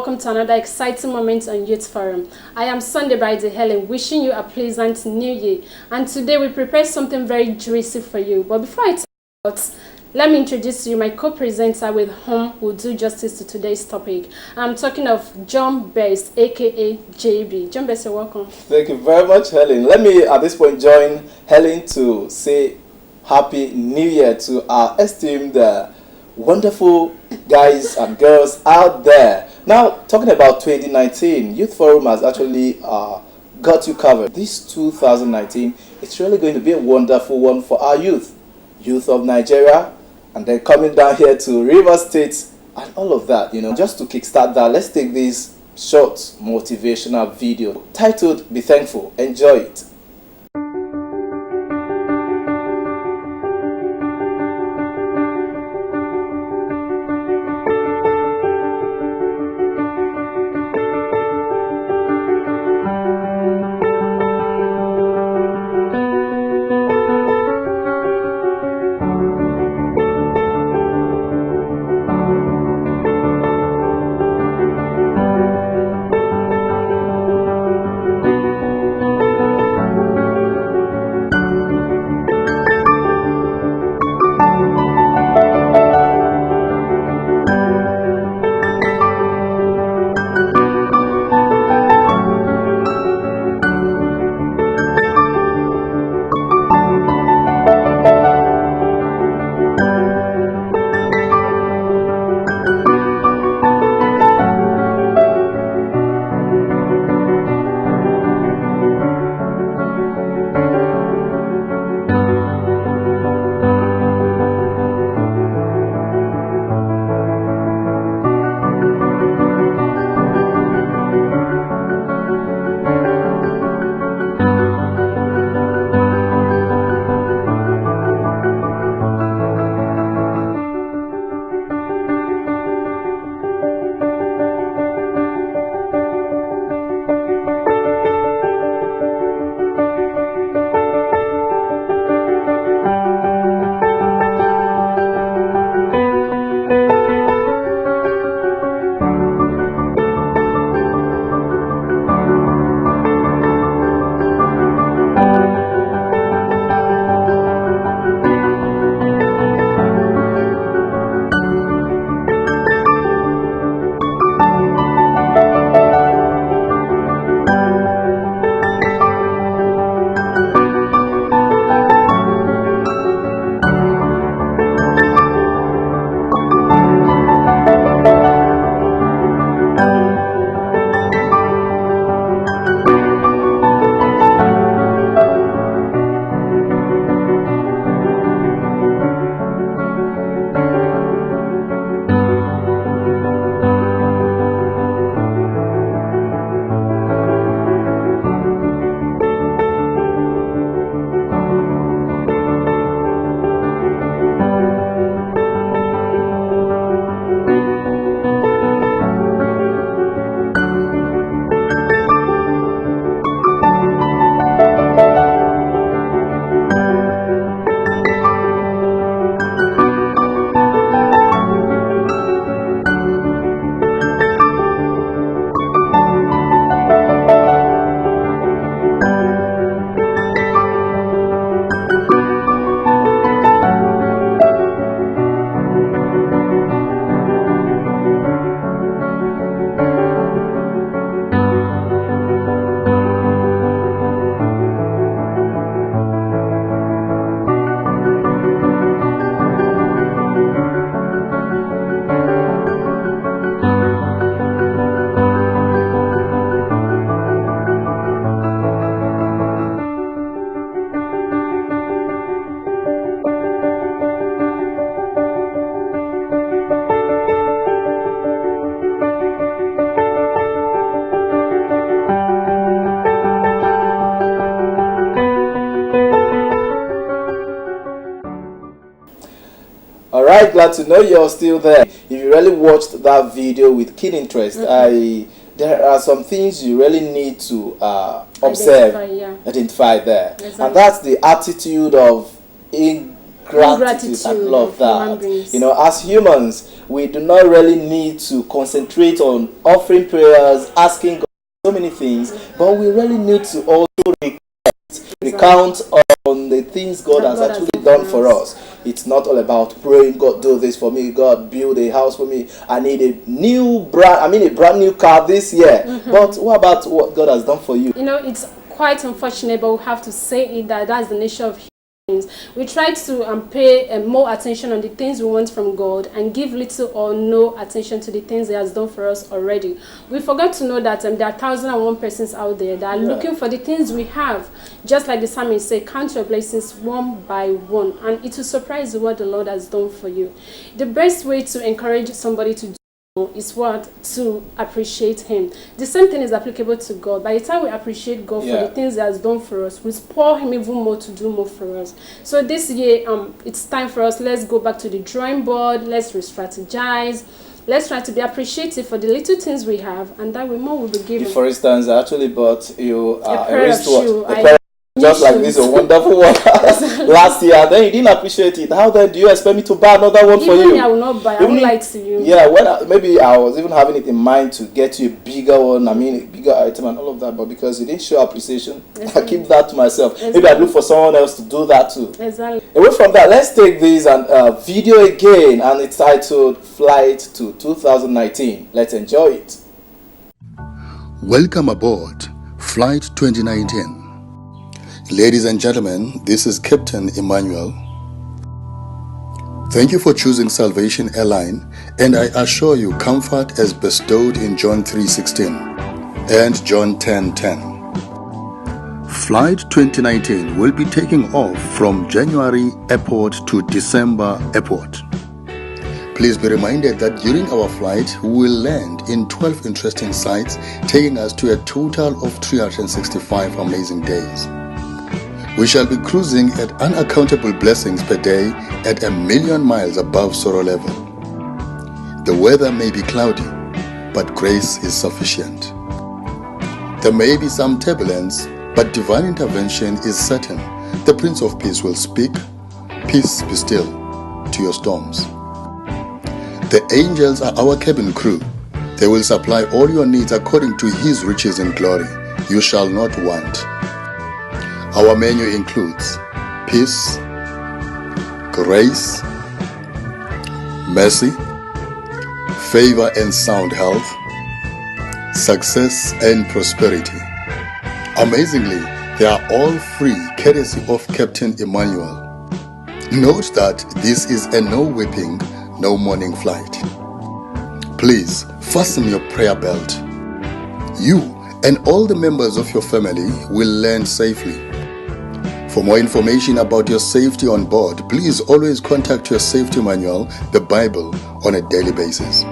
welcome to another exciting moment on Youth Forum. I am Sunday Bride Helen, wishing you a pleasant new year. And today we prepared something very juicy for you. But before I talk about, let me introduce to you my co-presenter with whom will do justice to today's topic. I'm talking of John Best, aka JB. John Best, you're welcome. Thank you very much, Helen. Let me at this point join Helen to say Happy New Year to our esteemed wonderful guys and girls out there. Now, talking about 2019, Youth Forum has actually got you covered. This 2019, it's really going to be a wonderful one for our youth of Nigeria, and then coming down here to Rivers State and all of that. Just to kickstart that, let's take this short motivational video titled Be Thankful. Enjoy it. Alright, glad to know you're still there. If you really watched that video with keen interest, there are some things you really need to observe, identify there. Exactly. And that's the attitude of gratitude. I love of human that. beings. You know, as humans, we do not really need to concentrate on offering prayers, asking God so many things, but we really need to also recount on the things God has actually done for us. It's not all about praying, God do this for me, God build a house for me, I need a brand new car this year. But what about what God has done for you? You know, it's quite unfortunate, but we have to say it that that's the nature of humans. We try to pay more attention on the things we want from God and give little or no attention to the things He has done for us already. We forgot to know that there are 1,001 persons out there that are looking for the things we have. Just like the psalmist said, count your blessings one by one, and it will surprise you what the Lord has done for you. The best way to encourage somebody to do is what? To appreciate Him. The same thing is applicable to God. By the time we appreciate God for the things He has done for us, we spur Him even more to do more for us. So this year, it's time for us. Let's go back to the drawing board. Let's re-strategize. Let's try to be appreciative for the little things we have, and that way more will be given. For instance, I actually bought you a wristwatch. Just like this, a wonderful one last year. Then you didn't appreciate it. How then do you expect me to buy another one for you? Even I will not buy. I won't lie to you. Yeah, maybe I was even having it in mind to get you a bigger one. I mean, a bigger item and all of that. But because you didn't show appreciation, I keep that to myself. Maybe I look for someone else to do that too. Exactly. Away from that, let's take this and video again, and it's titled "Flight to 2019." Let's enjoy it. Welcome aboard Flight 2019. Ladies and gentlemen, this is Captain Emmanuel. Thank you for choosing Salvation Airline, and I assure you comfort as bestowed in John 3:16 and John 10:10. Flight 2019 will be taking off from January Airport to December Airport. Please be reminded that during our flight, we will land in 12 interesting sites, taking us to a total of 365 amazing days. We shall be cruising at unaccountable blessings per day at 1,000,000 miles above sorrow level. The weather may be cloudy, but grace is sufficient. There may be some turbulence, but divine intervention is certain. The Prince of Peace will speak, "Peace be still," to your storms. The angels are our cabin crew. They will supply all your needs according to His riches in glory. You shall not want. Our menu includes peace, grace, mercy, favor and sound health, success and prosperity. Amazingly, they are all free courtesy of Captain Emmanuel. Note that this is a no whipping, no morning flight. Please fasten your prayer belt. You and all the members of your family will land safely. For more information about your safety on board, please always contact your safety manual, the Bible, on a daily basis.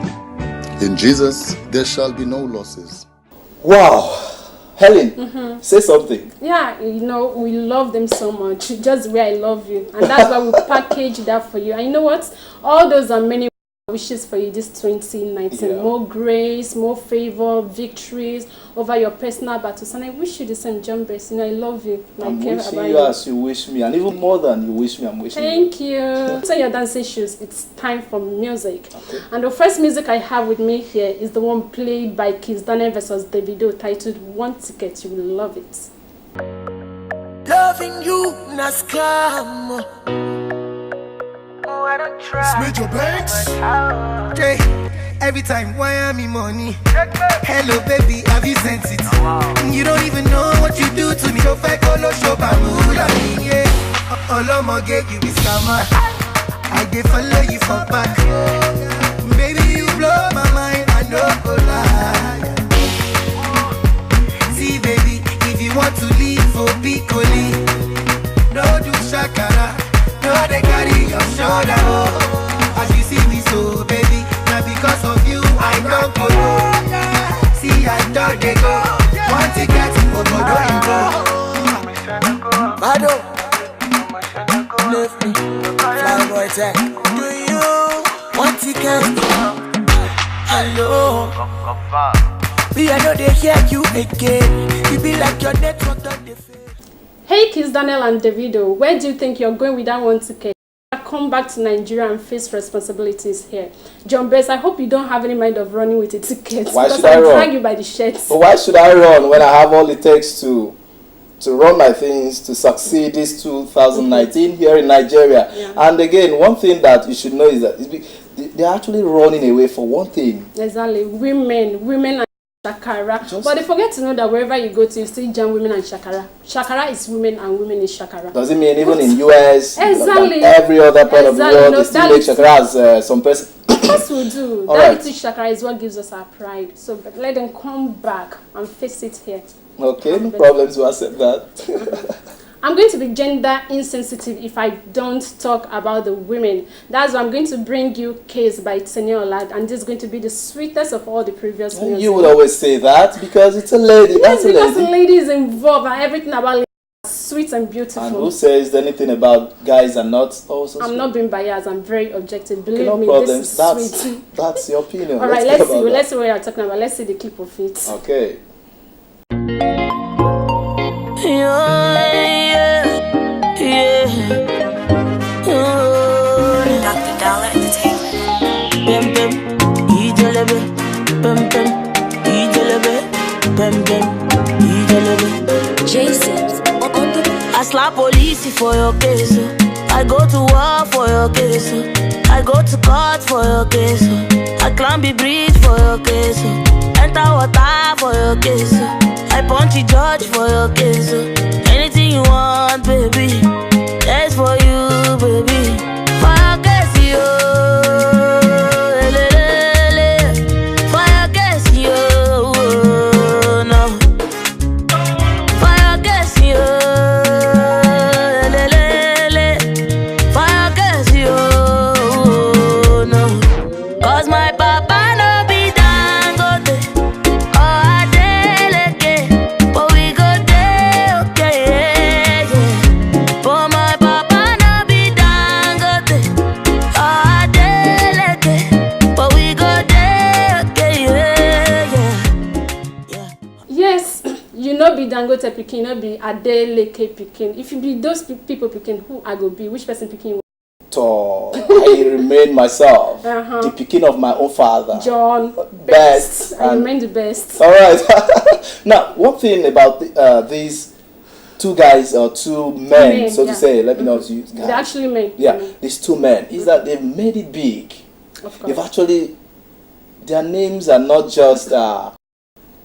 In Jesus, there shall be no losses. Wow. Helen, say something. Yeah, you know, we love them so much. Just where I love you. And that's why we package that for you. And you know what? All those are many wishes for you this 2019. Yeah. More grace, more favor, victories over your personal battles. And I wish you the same, John Bess. You know, I love you. I'm wishing you as you wish me. And even more than you wish me, I'm wishing you. Thank you. So your dancing shoes, it's time for music. Okay. And the first music I have with me here is the one played by Kiss Daniel versus Davido, titled One Ticket. You will love it. Loving you, not scam. Smith your banks. Okay. Every time, why am I money? Hello, baby, have you sent it? You don't even know what you do to me. So fake all show bamula. Yeah. All I'ma get you is scammer. I did follow you for back. Baby, you blow my mind. I don't go lie. See, baby, if you want to leave for Piccoli, no do shakara. No, they carry your shoulder, oh. As you see me so, baby, now because of you, I don't go. See, I don't they go. Want to get to Obodo Ingo. Bado, left me, fly boy tech. Do you want to get? Hello. Me, I know they hear you again. You be like your network on the face. Hey Kiss Daniel and Davido, where do you think you're going with that one ticket? come back to Nigeria and face responsibilities here. John Bess, I hope you don't have any mind of running with a ticket. Why because should I I'll run? drag you by the shirts. But why should I run when I have all it takes to run my things to succeed this 2019 here in Nigeria? Yeah. And again, one thing that you should know is that they're actually running away for one thing. Exactly. Women and shakara. But they forget to know that wherever you go to, you still jam women and shakara. Shakara is women and women is shakara. Does it mean even in US, Exactly. every other part of the world, No, they still make shakara as some person? Yes, we do. All That right. little shakara is what gives us our pride. So but let them come back and face it here. Okay, no problems, we'll accept that. I'm going to be gender insensitive if I don't talk about the women. That's why I'm going to bring you Case by Teniola, and this is going to be the sweetest of all the previous music. You will always say that because it's a lady. Yes, That's a because the lady. lady is involved and everything about lady is sweet and beautiful. And who says anything about guys are not also I'm sweet? not being biased. I'm very objective. Believe Okay, no me, problems. this is sweet. That's your opinion. All right, talk let's see. about that. Let's see what you're talking about. Let's see the clip of it. Okay. Dr. Dollar Entertainment. J-Sips on the I slap police for your case. I go to war for your case. I go to court for your case. I climb the bridge for your case. Enter water for your case. I punch the judge for your case. Anything you want, baby. That's for you, baby. For your case, yo. For your case, yo. No. For your case, yo. For your case, yo. No. Cause my papa no be Dangote or Adeleke, but we go there, okay, yeah. But my papa no be Dangote or Adeleke, but we go there, okay, yeah. Yes, you know be Dangote Pikin, you know be Adeleke Pikin. If you be those people Pikin, who I go be? Which person Pikin? So I remain myself, the picking of my own father. John Best. I remain the best. All right. Now, one thing about these two guys or two men, so to say, let me not use guys. They actually men. Yeah, these two men is that they've made it big. Of They've course. actually, their names are not just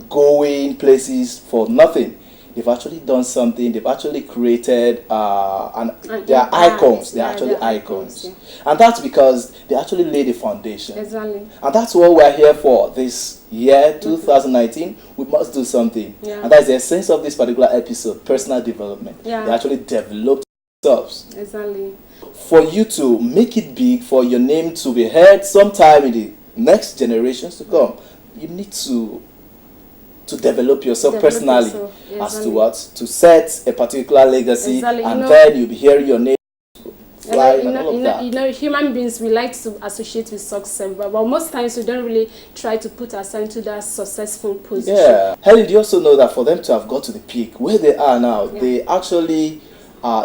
going places for nothing. They've actually done something. They've actually created, and they are icons. They're actually they're icons, icons, and that's because they actually laid a foundation. Exactly. And that's what we're here for this year, 2019. We must do something, Yeah. and that's the essence of this particular episode: personal development. Yeah. They actually developed themselves. Exactly. For you to make it big, for your name to be heard sometime in the next generations to come, you need to develop yourself Develop personally yourself, as to exactly. what? To set a particular legacy, Exactly, and you know- then you'll be hearing your name fly and all of that. You know, human beings, we like to associate with success, but most times we don't really try to put ourselves into that successful position. Yeah. Helen, do you also know that for them to have got to the peak where they are now, Yeah. they actually,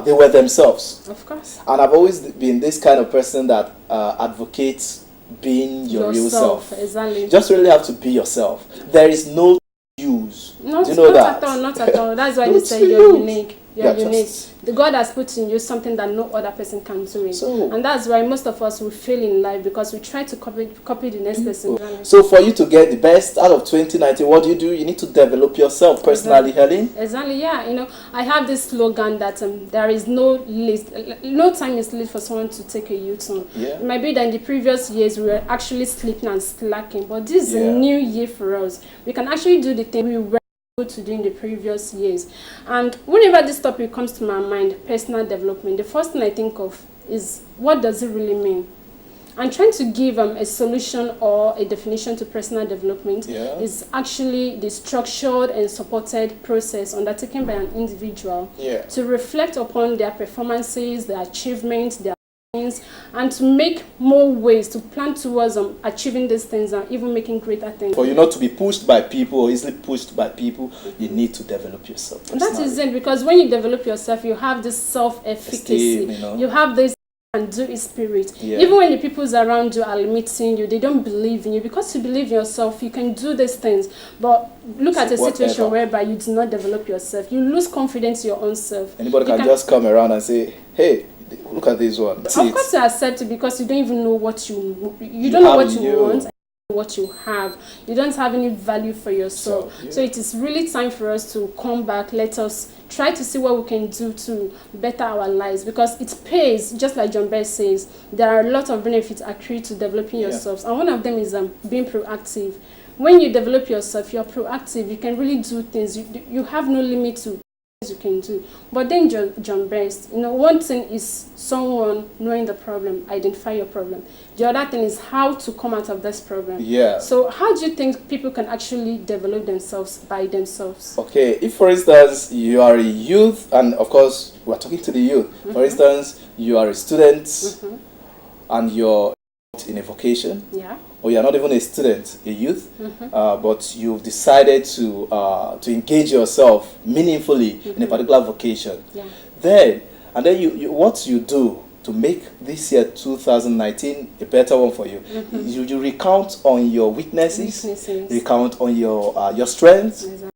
they were themselves. Of course. And I've always been this kind of person that advocates being your real self. Exactly. You just really have to be yourself. There is no use. Not, do you know not that? at all, not at all. That's why they Not say to you're you. unique. You're Yeah, unique. just- The God has put in you something that no other person can do it. So- And that's why most of us will fail in life because we try to copy the next person. So for you to get the best out of 2019, what do? You need to develop yourself personally, Helen. Exactly, yeah. You know, I have this slogan that there is no time is late for someone to take a U-turn. Yeah. It might be that in the previous years we were actually sleeping and slacking, but this is Yeah. a new year for us. We can actually do the thing we were able to do in the previous years. And whenever this topic comes to my mind, personal development, the first thing I think of is what does it really mean? I'm trying to give a solution or a definition to personal development. Yeah. Is actually the structured and supported process undertaken by an individual Yeah. to reflect upon their performances, their achievements, their things, and to make more ways to plan towards achieving these things and even making greater things. For you not to be pushed by people or easily pushed by people, you need to develop yourself And that personally. is it, because when you develop yourself, you have this self-efficacy. Esteem, you know. You have this and do is spirit. Yeah. Even when the people around you are limiting you, they don't believe in you. Because you believe in yourself, you can do these things. But look at a situation whereby you do not develop yourself. You lose confidence in your own self. Anybody can just come around and say, hey, look at this one. Of course you accept it because you don't even know what you don't know what you want. What you have, you don't have any value for yourself. So it is really time for us to come back. Let us try to see what we can do to better our lives, because it pays. Just like John Bell says, there are a lot of benefits accrued to developing yourselves, and one of them is being proactive. When you develop yourself, you're proactive, you can really do things. You have no limit to you can do. But then John Best, one thing is someone knowing the problem, identify your problem. The other thing is how to come out of this problem. Yeah. So how do you think people can actually develop themselves by themselves? Okay, if for instance you are a youth, and of course we're talking to the youth. For instance, you are a student and you're in a vocation. Yeah. Or you're not even a student, a youth, but you've decided to engage yourself meaningfully in a particular vocation. Yeah. Then you what you do to make this year 2019 a better one for you, you recount on your weaknesses, recount on your strengths. Exactly.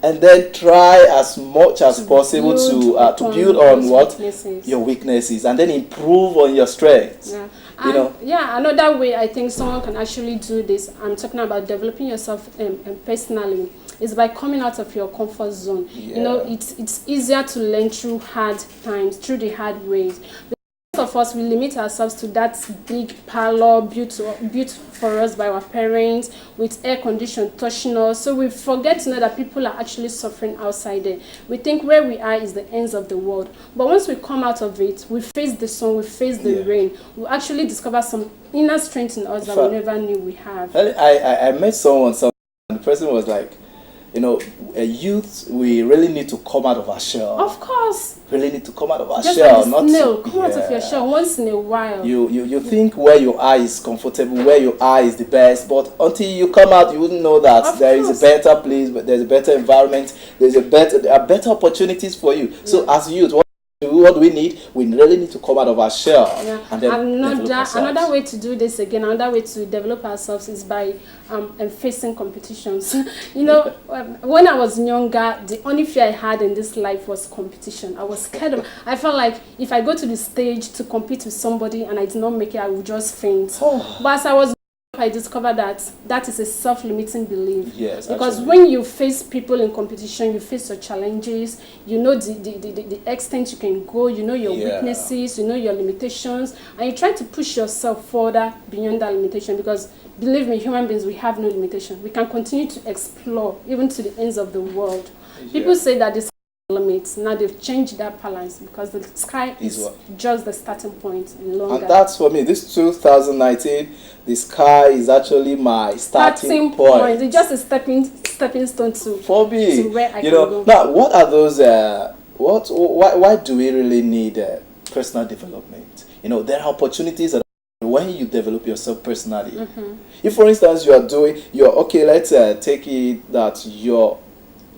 And then try as much as possible to build on what your weaknesses, and then improve on your strengths. Yeah. Another way I think someone can actually do this, I'm talking about developing yourself personally, is by coming out of your comfort zone. Yeah. It's easier to learn through hard times, through the hard ways. Of us, we limit ourselves to that big parlor built for us by our parents with air condition touching us. So we forget to know that people are actually suffering outside there. We think where we are is the ends of the world. But once we come out of it, we face the sun, we face the rain. We actually discover some inner strength in us that we never knew we have. I met someone, and the person was like, a youth, we really need to come out of our shell. Of course. Really need to come out of our just shell. Like come out of your shell once in a while. You think where you are is comfortable, where you are is the best, but until you come out, you wouldn't know that there is a better place, but there's a better environment, there are better opportunities for you. Yeah. So as youth, what do we need? We really need to come out of our shell. Yeah. And then another way to do this again, another way to develop ourselves is by facing competitions. When I was younger, the only fear I had in this life was competition. I was scared of. I felt like if I go to the stage to compete with somebody and I did not make it, I would just faint. But as I was, I discovered that is a self-limiting belief. Yes, because when you face people in competition, you face your challenges, you know the extent you can go, you know your weaknesses, you know your limitations, and you try to push yourself further beyond that limitation, because believe me, human beings, we have no limitation. We can continue to explore even to the ends of the world. People say that this limits. Now they've changed that balance, because the sky is just the starting point and longer. And that's for me. This 2019, the sky is actually my starting point. It's just a stepping stone for me. To where I can go. Now, what are those? Why do we really need personal development? There are opportunities that when you develop yourself personally. If, for instance, let's take it that you're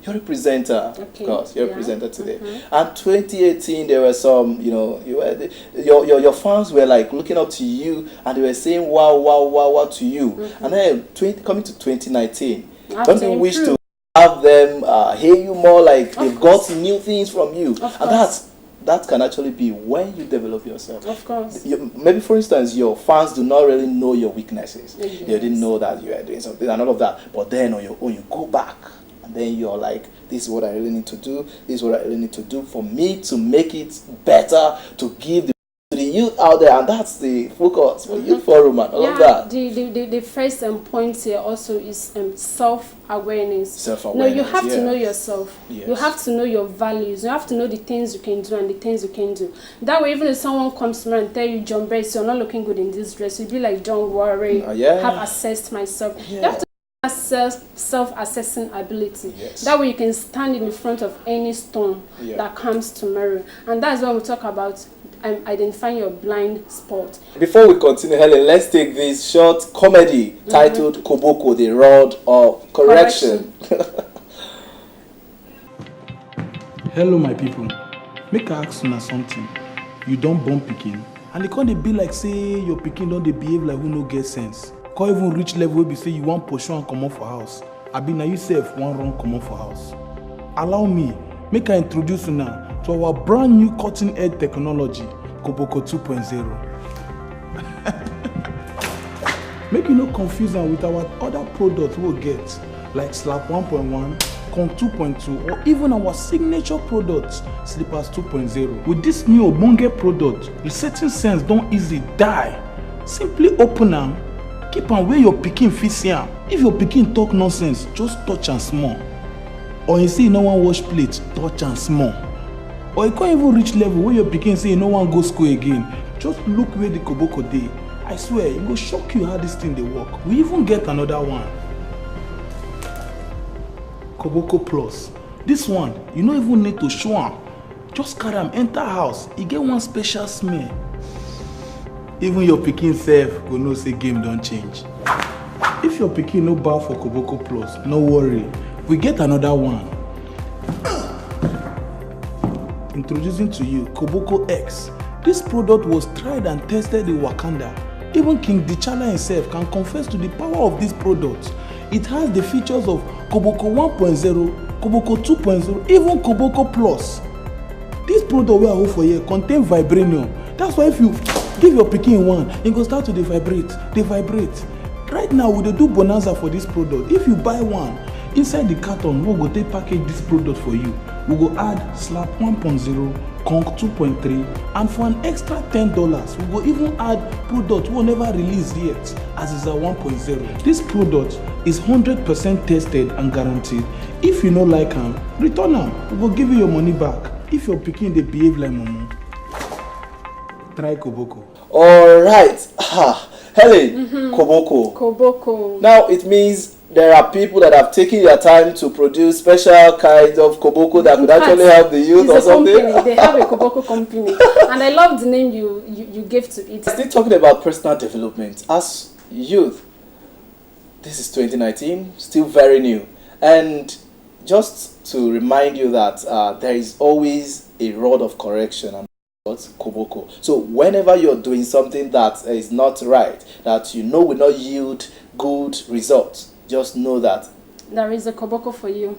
a presenter, of course. You're a presenter today. And 2018, there were some, your fans were like looking up to you, and they were saying wow to you. And then coming to 2019, don't you wish to have them hear you more, like they've got new things from you? And that can actually be when you develop yourself. Of course. Maybe, for instance, your fans do not really know your weaknesses. Yes. They didn't know that you are doing something and all of that. But then on your own, you go back. And then you're like, this is what I really need to do. This is what I really need to do for me to make it better, to give to the youth out there. And that's the focus for Youth Forum and all of that. The first point here also is self-awareness. Self-awareness. No, you have to know yourself. Yes. You have to know your values. You have to know the things you can do and the things you can do. That way, even if someone comes to me and tell you, John Bryce, you're not looking good in this dress, you'll be like, don't worry. Have assessed myself. Yeah. You have to self-assessing ability. Yes. That way you can stand in front of any storm that comes tomorrow. And that's when we talk about identifying your blind spot. Before we continue, Helen, let's take this short comedy titled Koboko, the Rod of Correction. Hello my people, make I ask you something. You don't born pikin And they can't be like say your pikin don't they behave like who no get sense. Can't even reach level where be say you want pursue and come out for house. I be now you self one run come out for house. Allow me, make I introduce you now to our brand new cutting edge technology, Koboko 2.0. Make you no confuse am with our other products we'll get, like Slap 1.1, Con 2.2, or even our signature products, Slippers 2.0. With this new Obonge product, resetting sense don't easily die. Simply open am, keep am where your pikin fit see am. If your pikin talk nonsense, just touch am small. Or you say you no wan wash plate, touch am small. Or you can't even reach level where your pikin say you no wan go school again, just look where the Koboko dey. I swear, it go shock you how this thing dey work. We even get another one. Koboko Plus. This one, you no even need to show am. Just carry am enter house, e get one special smell. Even your pikin sef go know say game don change. If your pikin no bow for Koboko Plus, no worry. We get another one. Introducing to you Koboko X. This product was tried and tested in Wakanda. Even King T'Challa himself can confess to the power of this product. It has the features of Koboko 1.0, Koboko 2.0, even Koboko Plus. This product we are hold for here contain vibranium. That's why if you give your pikin one, it go start to dey vibrate. Right now we dey do bonanza for this product. If you buy one, inside the carton we go take package this product for you. We go add Slap 1.0, Conk 2.3, and for an extra $10, we go even add product we never released yet, as is a 1.0. This product is 100% tested and guaranteed. If you no like am, return am. We go give you your money back. If your pikin dey behave like mumu, try Koboko. All right. Helen, Koboko. Now it means there are people that have taken their time to produce special kinds of Koboko that could actually help the youth or something. Company. They have a Koboko company, and I love the name you gave to it. Still talking about personal development as youth. This is 2019, still very new, and just to remind you that there is always a rod of correction and Koboko. So whenever you're doing something that is not right, that you know will not yield good results, just know that there is a Koboko for you.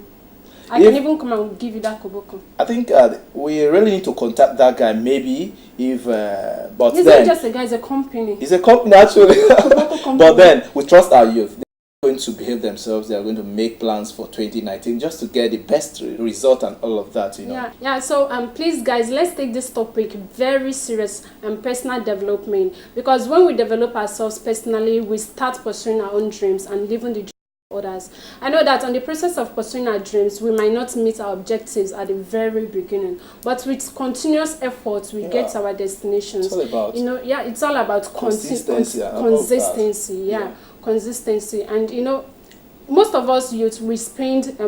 I can even come and give you that Koboko. I think we really need to contact that guy. Maybe if, but he's then not just a guy; it's a company. It's a company actually. Koboko company. But then we trust our youth. They're going to behave themselves. They are going to make plans for 2019 just to get the best result and all of that. You know. Yeah. So please, guys, let's take this topic very serious and personal development, because when we develop ourselves personally, we start pursuing our own dreams and living the dreams of others. I know that on the process of pursuing our dreams, we might not meet our objectives at the very beginning, but with continuous efforts, we get to our destinations. It's all about, it's all about consistency. Consistency. And most of us youth, we spend a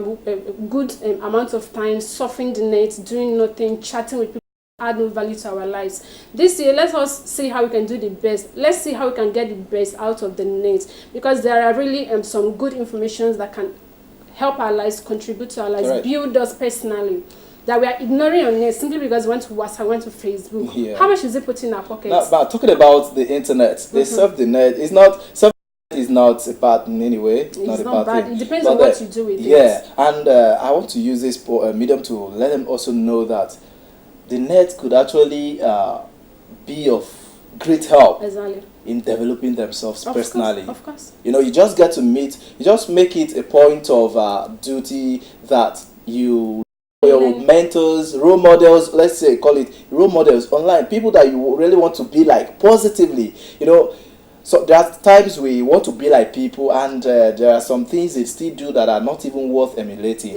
good amount of time surfing the net, doing nothing, chatting with people who add no value to our lives. This year, let us see how we can do the best. Let's see how we can get the best out of the net, because there are really some good information that can help our lives, contribute to our lives, build us personally, that we are ignoring on net simply because we went to WhatsApp, went to Facebook. Yeah. How much is it put in our pockets? Now, but talking about the internet, they surf the net. It's not a bad in any way. It's not bad. It depends on what you do with it. Yeah, and I want to use this medium to let them also know that the net could actually be of great help in developing themselves personally. Of course. You just get to meet. You just make it a point of duty that you. Your mentors, role models, let's say, call it role models online, people that you really want to be like positively, So there are times we want to be like people, and there are some things they still do that are not even worth emulating.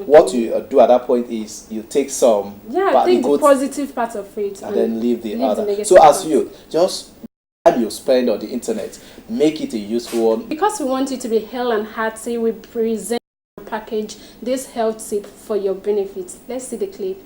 What you do at that point is you take some, take the positive part of it, and then leave the other. So as you just time you spend on the internet, make it a useful one. Because we want you to be hale and hearty, we present and package this health tip for your benefit. Let's see the clip.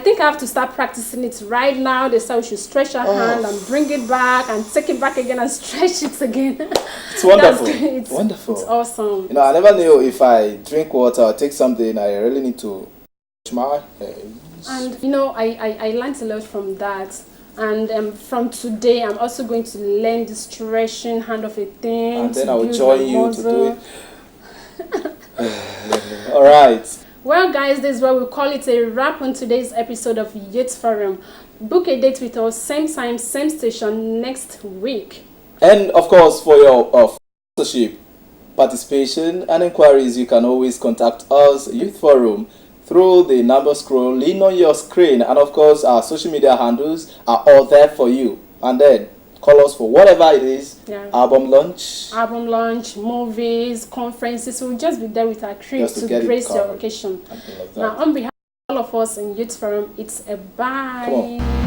think I have to start practicing it right now. They say we should stretch our hand and bring it back and take it back again and stretch it again. It's wonderful. It's wonderful. It's awesome. You know, I never knew if I drink water or take something, I really need to stretch my hands. And you know, I learned a lot from that. And from today, I'm also going to learn the stretching hand of a thing. And then I will join you to do it. All right. Well, guys, this is where we call it a wrap on today's episode of Youth Forum. Book a date with us, same time, same station next week. And of course, for your sponsorship, participation, and inquiries, you can always contact us, Youth Forum, through the number scrolling on your screen. And of course, our social media handles are all there for you. And then call us for whatever it is. Yeah. Album launch, movies, conferences. We'll just be there with our crew Just to to grace your covered. occasion. Like that. Now, on behalf of all of us in Youth Forum, it's a bye. Come on.